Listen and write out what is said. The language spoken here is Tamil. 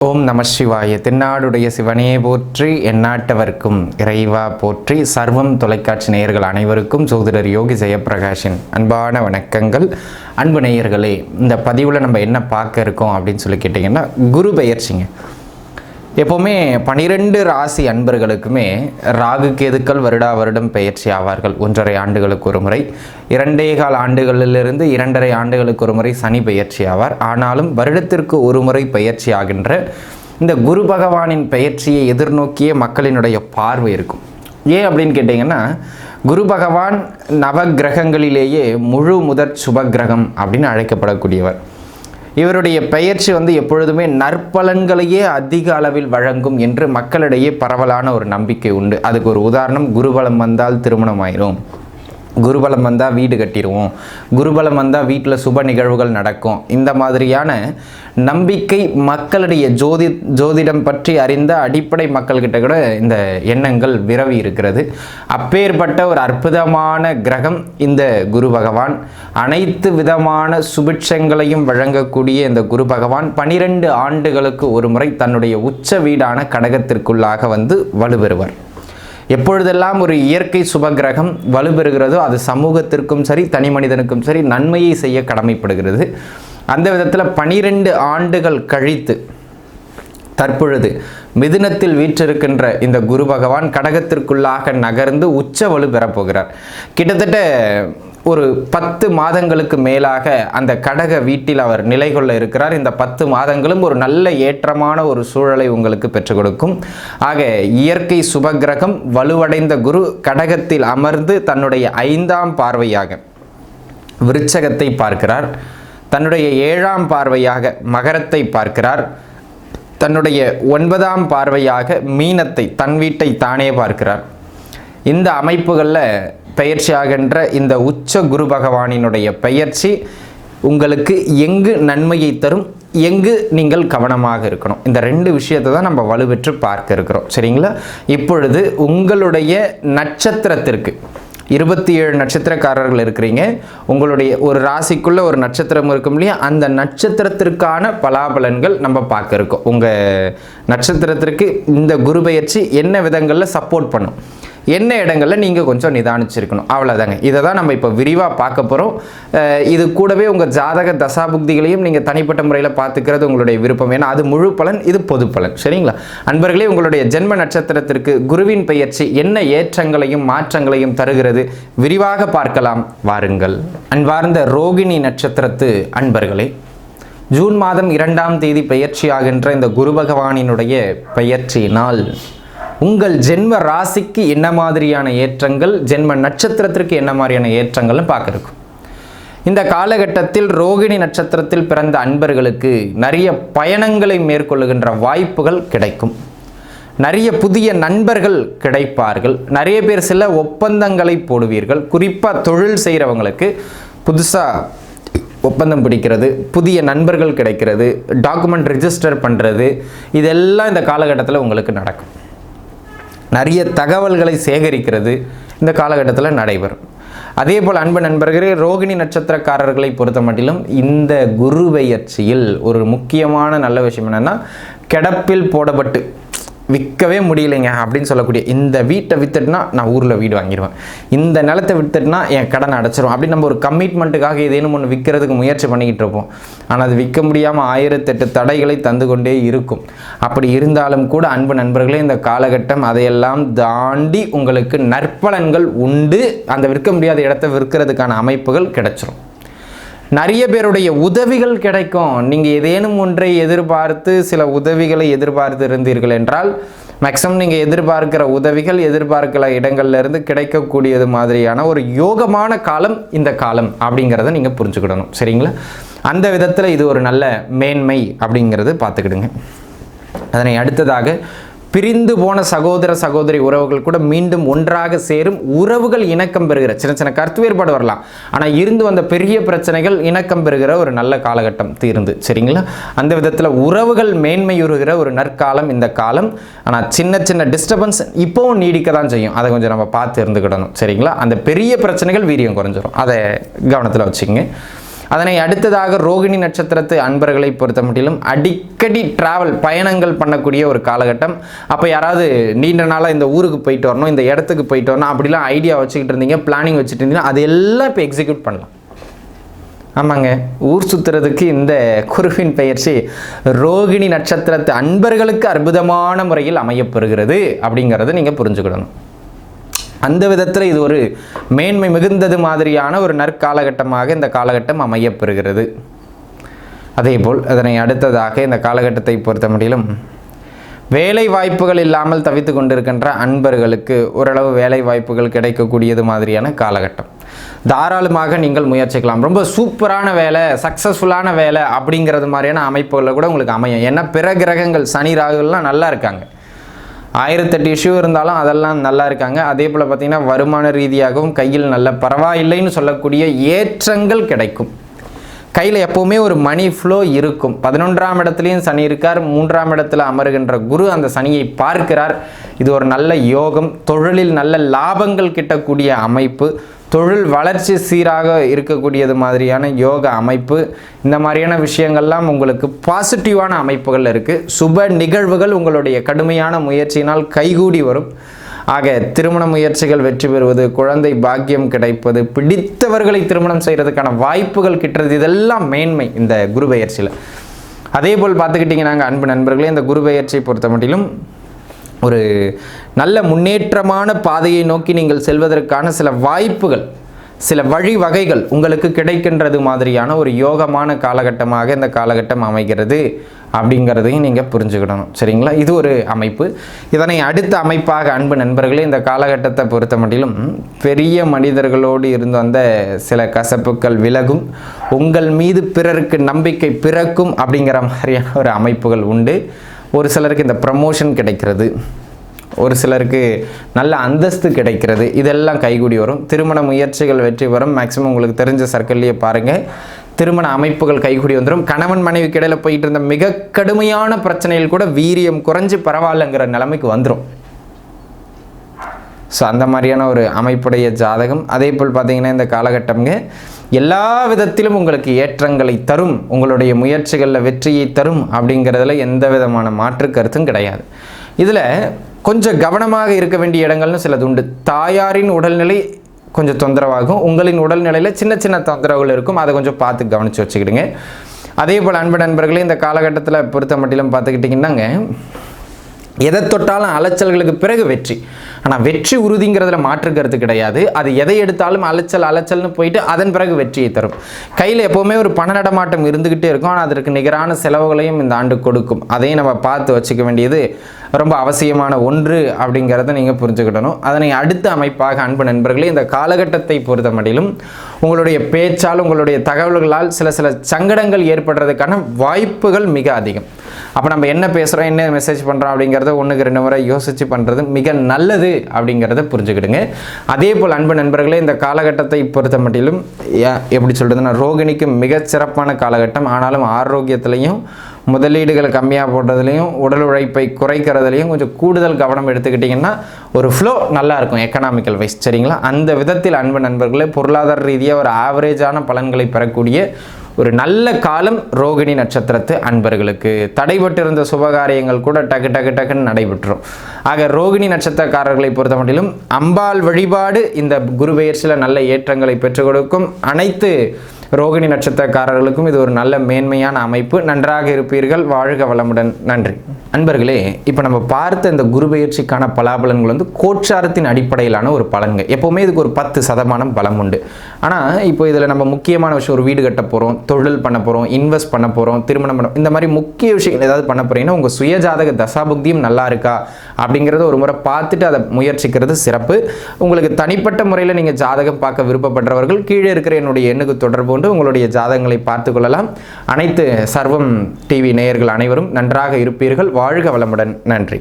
ஓம் நம சிவாய. தென்னாடுடைய சிவனே போற்றி, எந்நாட்டவர்க்கும் இறைவா போற்றி. சர்வம் தொலைக்காட்சி நேயர்கள் அனைவருக்கும் ஜோதிடர் யோகி ஜெயப்பிரகாஷின் அன்பான வணக்கங்கள். அன்பு நேயர்களே, இந்த பதிவில் நம்ம என்ன பார்க்க இருக்கோம் அப்படின்னு சொல்லி கேட்டிங்கன்னா, குரு பெயர்ச்சிங்க. எப்போவுமே 12 ராசி அன்பர்களுக்குமே ராகு கேதுக்கள் வருடம் பெயர்ச்சி ஆவார்கள். 1.5 ஆண்டுகளுக்கு ஒரு முறை, 2.25 ஆண்டுகளிலிருந்து 2.5 ஆண்டுகளுக்கு ஒரு முறை சனி பெயர்ச்சி ஆவார். ஆனாலும் வருடத்திற்கு ஒரு முறை பெயர்ச்சி ஆகின்ற இந்த குரு பகவானின் பெயர்ச்சியை எதிர்நோக்கிய மக்களினுடைய பார்வை இருக்கும். ஏன் அப்படின்னு கேட்டிங்கன்னா, குரு பகவான் நவகிரகங்களிலேயே முழு முதற் சுபகிரகம் அப்படின்னு அழைக்கப்படக்கூடியவர். இவருடைய பெயர்ச்சி எப்பொழுதுமே நற்பலன்களையே அதிக அளவில் வழங்கும் என்று மக்களிடையே பரவலான ஒரு நம்பிக்கை உண்டு. அதுக்கு ஒரு உதாரணம், குருபலம் வந்தால் திருமணம் ஆயிரும், குருபலம் வந்தால் வீடு கட்டிடுவோம், குருபலம் வந்தால் வீட்டில் சுப நிகழ்வுகள் நடக்கும். இந்த மாதிரியான நம்பிக்கை மக்களுடைய ஜோதிடம் பற்றி அறிந்த அடிப்படை மக்கள்கிட்ட கூட இந்த எண்ணங்கள் விரவி இருக்கிறது. அப்பேற்பட்ட ஒரு அற்புதமான கிரகம் இந்த குரு பகவான். அனைத்து விதமான சுபிட்சங்களையும் வழங்கக்கூடிய இந்த குரு பகவான் 12 ஆண்டுகளுக்கு ஒரு முறை தன்னுடைய உச்ச வீடான கடகத்திற்குள்ளாக வலுப்பெறுவார். எப்பொழுதெல்லாம் ஒரு இயற்கை சுபகிரகம் வலுப்பெறுகிறதோ அது சமூகத்திற்கும் சரி, தனி மனிதனுக்கும் சரி நன்மையை செய்ய கடமைப்படுகிறது. அந்த விதத்தில் 12 ஆண்டுகள் கழித்து தற்பொழுது மிதுனத்தில் வீற்றிருக்கின்ற இந்த குரு பகவான் கடகத்திற்குள்ளாக நகர்ந்து உச்ச வலு பெறப்போகிறார். கிட்டத்தட்ட ஒரு 10 மாதங்களுக்கு மேலாக அந்த கடக வீட்டில் அவர் நிலை கொள்ள இருக்கிறார். இந்த 10 மாதங்களும் ஒரு நல்ல ஏற்றமான ஒரு சூழலை உங்களுக்கு பெற்றுக் கொடுக்கும். ஆக இயற்கை சுபகிரகம் வலுவடைந்த குரு கடகத்தில் அமர்ந்து தன்னுடைய 5ஆம் பார்வையாக விருச்சகத்தை பார்க்கிறார், தன்னுடைய 7ஆம் பார்வையாக மகரத்தை பார்க்கிறார், தன்னுடைய 9ஆம் பார்வையாக மீனத்தை, தன் வீட்டை தானே பார்க்கிறார். இந்த அமைப்புகளில் பெயர்ச்சியாகின்ற இந்த உச்ச குரு பகவானினுடைய பெயர்ச்சி உங்களுக்கு எங்கு நன்மையை தரும், எங்கு நீங்கள் கவனமாக இருக்கணும், இந்த 2 விஷயத்தை தான் நம்ம வலுப்பெற்று பார்க்க இருக்கிறோம். சரிங்களா? இப்பொழுது உங்களுடைய நட்சத்திரத்திற்கு 27 நட்சத்திரக்காரர்கள் இருக்கிறீங்க. உங்களுடைய ஒரு ராசிக்குள்ள ஒரு நட்சத்திரம் இருக்கும் இல்லையா, அந்த நட்சத்திரத்திற்கான பலாபலன்கள் நம்ம பார்க்க இருக்கோம். உங்கள் நட்சத்திரத்திற்கு இந்த குரு பெயர்ச்சி என்ன விதங்களில் சப்போர்ட் பண்ணும், என்ன இடங்களில் நீங்கள் கொஞ்சம் நிதானிச்சிருக்கணும், அவ்வளோதாங்க. இதை தான் நம்ம இப்போ விரிவாக பார்க்க போகிறோம். இது கூடவே உங்கள் ஜாதக தசாபுக்திகளையும் நீங்கள் தனிப்பட்ட முறையில் பார்த்துக்கிறது உங்களுடைய விருப்பம். ஏன்னா அது முழு பலன், இது பொது பலன். சரிங்களா அன்பர்களே? உங்களுடைய ஜென்ம நட்சத்திரத்திற்கு குருவின் பெயர்ச்சி என்ன ஏற்றங்களையும் மாற்றங்களையும் தருகிறது, விரிவாக பார்க்கலாம் வாருங்கள். அன்பார்ந்த ரோகிணி நட்சத்திரத்து அன்பர்களே, ஜூன் மாதம் 2ஆம் தேதி பெயர்ச்சியாகின்ற இந்த குரு பகவானினுடைய பெயர்ச்சியினால் உங்கள் ஜென்ம ராசிக்கு என்ன மாதிரியான ஏற்றங்கள், ஜென்ம நட்சத்திரத்திற்கு என்ன மாதிரியான ஏற்றங்கள்னு பார்க்க இருக்கும். இந்த காலகட்டத்தில் ரோகிணி நட்சத்திரத்தில் பிறந்த அன்பர்களுக்கு நிறைய பயணங்களை மேற்கொள்ளுகின்ற வாய்ப்புகள் கிடைக்கும். நிறைய புதிய நண்பர்கள் கிடைப்பார்கள். நிறைய பேர் சில ஒப்பந்தங்களை போடுவீர்கள். குறிப்பாக தொழில் செய்கிறவங்களுக்கு புதுசாக ஒப்பந்தம் பிடிக்கிறது, புதிய நண்பர்கள் கிடைக்கிறது, டாக்குமெண்ட் ரிஜிஸ்டர் பண்ணுறது, இதெல்லாம் இந்த காலகட்டத்தில் உங்களுக்கு நடக்கும். நிறைய தகவல்களை சேகரிக்கிறது இந்த காலகட்டத்தில் நடைபெறும். அதே போல் அன்பு நண்பர்களே, ரோகிணி நட்சத்திரக்காரர்களை பொறுத்த மட்டிலும் இந்த குரு பெயர்ச்சியில் ஒரு முக்கியமான நல்ல விஷயம் என்னென்னா, கிடப்பில் போடப்பட்டு விற்கவே முடியலைங்க அப்படின்னு சொல்லக்கூடிய இந்த வீட்டை விற்றுட்டுனா நான் ஊரில் வீடு வாங்கிடுவேன், இந்த நிலத்தை விற்றுட்டுனா என் கடனை அடைச்சிரும் அப்படின்னு நம்ம ஒரு கமிட்மெண்ட்டுக்காக ஏதேனும் ஒன்று விற்கிறதுக்கு முயற்சி பண்ணிக்கிட்டு இருப்போம். ஆனால் அது விற்க முடியாமல் 1008 தடைகளை தந்து கொண்டே இருக்கும். அப்படி இருந்தாலும் கூட அன்பு நண்பர்களே, இந்த காலகட்டம் அதையெல்லாம் தாண்டி உங்களுக்கு நற்பலன்கள் உண்டு. அந்த விற்க முடியாத இடத்தை விற்கிறதுக்கான அமைப்புகள் கிடைச்சிரும். நிறைய பேருடைய உதவிகள் கிடைக்கும். நீங்கள் ஏதேனும் ஒன்றை எதிர்பார்த்து சில உதவிகளை எதிர்பார்த்து இருந்தீர்கள் என்றால், மேக்ஸிமம் நீங்கள் எதிர்பார்க்கிற உதவிகள் எதிர்பார்க்கிற இடங்கள்லேருந்து கிடைக்கக்கூடியது மாதிரியான ஒரு யோகமான காலம் இந்த காலம் அப்படிங்கிறத நீங்கள் புரிஞ்சுக்கிடணும். சரிங்களா? அந்த விதத்தில் இது ஒரு நல்ல மேன்மை அப்படிங்கிறது பார்த்துக்கிடுங்க. அதனை அடுத்ததாக, பிரிந்து போன சகோதர சகோதரி உறவுகள் கூட மீண்டும் ஒன்றாக சேரும், உறவுகள் இணக்கம் பெறுகிற, சின்ன சின்ன கருத்து வேறுபாடு வரலாம், ஆனால் இருந்து வந்த பெரிய பிரச்சனைகள் இணக்கம் பெறுகிற ஒரு நல்ல காலகட்டம் தீர்ந்து. சரிங்களா? அந்த விதத்தில் உறவுகள் மேன்மையுறுகிற ஒரு நற்காலம் இந்த காலம். ஆனால் சின்ன சின்ன டிஸ்டர்பன்ஸ் இப்போவும் நீடிக்க தான் செய்யும். அதை கொஞ்சம் நம்ம பார்த்து இருந்துக்கிடணும். சரிங்களா? அந்த பெரிய பிரச்சனைகள் வீரியம் குறைஞ்சிரும், அதை கவனத்தில் வச்சுக்கோங்க. அதனை அடுத்ததாக ரோகிணி நட்சத்திரத்து அன்பர்களை பொறுத்த மட்டிலும் அடிக்கடி டிராவல் பயணங்கள் பண்ணக்கூடிய ஒரு காலகட்டம். அப்போ யாராவது நீண்ட நாளாக இந்த ஊருக்கு போயிட்டு வரணும், இந்த இடத்துக்கு போயிட்டு வரணும் அப்படிலாம் ஐடியா வச்சுக்கிட்டு இருந்தீங்க, பிளானிங் வச்சுட்டு இருந்தீங்கன்னா அது எல்லாம் இப்போ எக்ஸிக்யூட் பண்ணலாம். ஆமாங்க, ஊர் சுற்றுறதுக்கு இந்த குருவின் பெயர்ச்சி ரோகிணி நட்சத்திரத்து அன்பர்களுக்கு அற்புதமான முறையில் அமையப்பெறுகிறது அப்படிங்கிறத நீங்கள் புரிஞ்சுக்கிடணும். அந்த விதத்தில் இது ஒரு மேன்மை மிகுந்தது மாதிரியான ஒரு நற்காலகட்டமாக இந்த காலகட்டம் அமையப்பெறுகிறது. அதேபோல் அதனை அடுத்ததாக இந்த காலகட்டத்தை பொறுத்த முடியலும் வேலை வாய்ப்புகள் இல்லாமல் தவித்து கொண்டிருக்கின்ற அன்பர்களுக்கு ஓரளவு வேலை வாய்ப்புகள் கிடைக்கக்கூடியது மாதிரியான காலகட்டம். தாராளமாக நீங்கள் முயற்சிக்கலாம். ரொம்ப சூப்பரான வேலை, சக்ஸஸ்ஃபுல்லான வேலை அப்படிங்கிறது மாதிரியான அமைப்புகளில் கூட உங்களுக்கு அமையும். ஏன்னா பிற கிரகங்கள் சனி ராகுலாம் நல்லா இருக்காங்க. 1008 இஷ்யூ இருந்தாலும் அதெல்லாம் நல்லா இருக்காங்க. அதே போல் பார்த்திங்கன்னா வருமான ரீதியாகவும் கையில் நல்ல பரவாயில்லைன்னு சொல்லக்கூடிய ஏற்றங்கள் கிடைக்கும். கையில் எப்போவுமே ஒரு மணி ஃப்ளோ இருக்கும். 11ஆம் இடத்துலையும் சனி இருக்கார், 3ஆம் இடத்துல அமருகின்ற குரு அந்த சனியை பார்க்கிறார். இது ஒரு நல்ல யோகம். தொழிலில் நல்ல லாபங்கள் கிட்டக்கூடிய அமைப்பு, தொழில் வளர்ச்சி சீராக இருக்கக்கூடியது மாதிரியான யோக அமைப்பு, இந்த மாதிரியான விஷயங்கள்லாம் உங்களுக்கு பாசிட்டிவான அமைப்புகள் இருக்குது. சுப நிகழ்வுகள் உங்களுடைய கடுமையான முயற்சியினால் கைகூடி வரும். ஆக திருமண முயற்சிகள் வெற்றி பெறுவது, குழந்தை பாக்கியம் கிடைப்பது, பிடித்தவர்களை திருமணம் செய்கிறதுக்கான வாய்ப்புகள் கிட்டுறது, இதெல்லாம் மேன்மை இந்த குரு பெயர்ச்சியில். அதே போல் பார்த்துக்கிட்டிங்கன்னா அன்பு நண்பர்களே, இந்த குரு பெயர்ச்சியை பொறுத்த மட்டிலும் ஒரு நல்ல முன்னேற்றமான பாதையை நோக்கி நீங்கள் செல்வதற்கான சில வாய்ப்புகள், சில வழிவகைகள் உங்களுக்கு கிடைக்கின்றது மாதிரியான ஒரு யோகமான காலகட்டமாக இந்த காலகட்டம் அமைகிறது அப்படிங்கிறதையும் நீங்கள் புரிஞ்சுக்கிடணும். சரிங்களா? இது ஒரு அமைப்பு. இதனை அடுத்த அமைப்பாக அன்பு நண்பர்களே, இந்த காலகட்டத்தை பொறுத்த மட்டிலும் பெரிய மனிதர்களோடு இருந்து வந்த சில கசப்புக்கள் விலகும், உங்கள் மீது பிறருக்கு நம்பிக்கை பிறக்கும் அப்படிங்கிற மாதிரியான ஒரு அமைப்புகள் உண்டு. ஒரு சிலருக்கு இந்த ப்ரமோஷன் கிடைக்கிறது, ஒரு சிலருக்கு நல்ல அந்தஸ்து கிடைக்கிறது, இதெல்லாம் கைகூடி வரும். திருமண முயற்சிகள் வெற்றி பெறும். மேக்ஸிமம் உங்களுக்கு தெரிஞ்ச சர்க்கிள்லேயே பாருங்கள், திருமண அமைப்புகள் கைகூடி வந்துடும். கணவன் மனைவிக்கு இடையில போயிட்டு இருந்த மிக கடுமையான பிரச்சனைகள் கூட வீரியம் குறைஞ்சு பரவாயில்லைங்கிற நிலைமைக்கு வந்துடும். ஸோ அந்த மாதிரியான ஒரு அமைப்புடைய ஜாதகம். அதே போல் பார்த்தீங்கன்னா இந்த காலகட்டம்ங்க எல்லா விதத்திலும் உங்களுக்கு ஏற்றங்களை தரும், உங்களுடைய முயற்சிகளில் வெற்றியை தரும் அப்படிங்கிறதுல எந்த விதமான மாற்று கருத்தும் கிடையாது. இதில் கொஞ்சம் கவனமாக இருக்க வேண்டிய இடங்கள்னு சிலது உண்டு. தாயாரின் உடல்நிலை கொஞ்சம் தொந்தரவாகும், உங்களின் உடல்நிலையில் சின்ன சின்ன தொந்தரவுகள் இருக்கும், அதை கொஞ்சம் பார்த்து கவனித்து வச்சுக்கிடுங்க. அதே போல் அன்பு நண்பர்களே, இந்த காலகட்டத்தில் பொறுத்த மட்டிலும் பார்த்துக்கிட்டிங்கன்னாங்க எதை தொட்டாலும் அலைச்சல்களுக்கு பிறகு வெற்றி. ஆனால் வெற்றி உறுதிங்கிறதுல மாற்று கருத்து கிடையாது. அது எதை எடுத்தாலும் அலைச்சல்னு போயிட்டு அதன் பிறகு வெற்றியை தரும். கையில் எப்போவுமே ஒரு பண நடமாட்டம் இருந்துக்கிட்டே இருக்கும். ஆனால் அதற்கு நிகரான செலவுகளையும் இந்த ஆண்டு கொடுக்கும். அதையும் நம்ம பார்த்து வச்சுக்க வேண்டியது ரொம்ப அவசியமான ஒன்று அப்படிங்கிறத நீங்கள் புரிஞ்சுக்கிடணும். அதனை அடுத்த அமைப்பாக அன்பு நண்பர்களே, இந்த காலகட்டத்தை பொறுத்த மட்டிலும் உங்களுடைய பேச்சால், உங்களுடைய தகவல்களால் சில சங்கடங்கள் ஏற்படுறதுக்கான வாய்ப்புகள் மிக அதிகம். அப்போ நம்ம என்ன பேசுகிறோம், என்ன மெசேஜ் பண்ணுறோம் அப்படிங்கிறத 1-2 முறை யோசித்து பண்ணுறது மிக நல்லது அப்படிங்கிறத புரிஞ்சுக்கிடுங்க. அதே போல் அன்பு நண்பர்களே, இந்த காலகட்டத்தை பொறுத்த மட்டிலும் எப்படி சொல்கிறதுன்னா ரோகிணிக்கு மிகச்சிறப்பான காலகட்டம். ஆனாலும் ஆரோக்கியத்திலையும் முதலீடுகளை கம்மியாக போடுறதுலையும் உடல் உழைப்பை குறைக்கிறதுலையும் கொஞ்சம் கூடுதல் கவனம் எடுத்துக்கிட்டிங்கன்னா ஒரு ஃப்ளோ நல்லாயிருக்கும் எக்கனாமிக்கல் வைஸ். சரிங்களா? அந்த விதத்தில் அன்பு நண்பர்களே, பொருளாதார ரீதியாக ஒரு ஆவரேஜான பலன்களை பெறக்கூடிய ஒரு நல்ல காலம் ரோகிணி நட்சத்திரத்து அன்பர்களுக்கு. தடைபட்டிருந்த சுபகாரியங்கள் கூட டக்குன்னு நடைபெற்றும். ஆக ரோகிணி நட்சத்திரக்காரர்களை பொறுத்த மட்டிலும் அம்பாள் வழிபாடு இந்த குரு பெயர்ச்சியில் நல்ல ஏற்றங்களை பெற்றுக் கொடுக்கும். அனைத்து ரோகிணி நட்சத்திரக்காரர்களுக்கும் இது ஒரு நல்ல மேன்மையான அமைப்பு. நன்றாக இருப்பீர்கள். வாழ்க வளமுடன். நன்றி. அன்பர்களே, இப்போ நம்ம பார்த்த இந்த குரு பெயர்ச்சிக்கான பலாபலன்கள் கோட்சாரத்தின் அடிப்படையிலான ஒரு பலன்கள். எப்போவுமே இதுக்கு ஒரு 10% பலம் உண்டு. ஆனால் இப்போ இதில் நம்ம முக்கியமான விஷயம், ஒரு வீடு கட்ட போகிறோம், தொழில் பண்ண போகிறோம், இன்வெஸ்ட் பண்ண போகிறோம், திருமணம் பண்ண, இந்த மாதிரி முக்கிய விஷயங்கள் ஏதாவது பண்ண போகிறீங்கன்னா உங்கள் சுயஜாதக தசாபுக்தியும் நல்லா இருக்கா அப்படிங்கிறத ஒரு முறை பார்த்துட்டு அதை முயற்சிக்கிறது சிறப்பு. உங்களுக்கு தனிப்பட்ட முறையில் நீங்கள் ஜாதகம் பார்க்க விருப்பப்படுறவர்கள் கீழே இருக்கிற என்னுடைய எண்ணுக்கு தொடர்பு கொண்டு உங்களுடைய ஜாதகங்களை பார்த்து கொள்ளலாம். அனைத்து சர்வம் டிவி நேயர்கள் அனைவரும் நன்றாக இருப்பீர்கள். வாழ்க வளமுடன். நன்றி.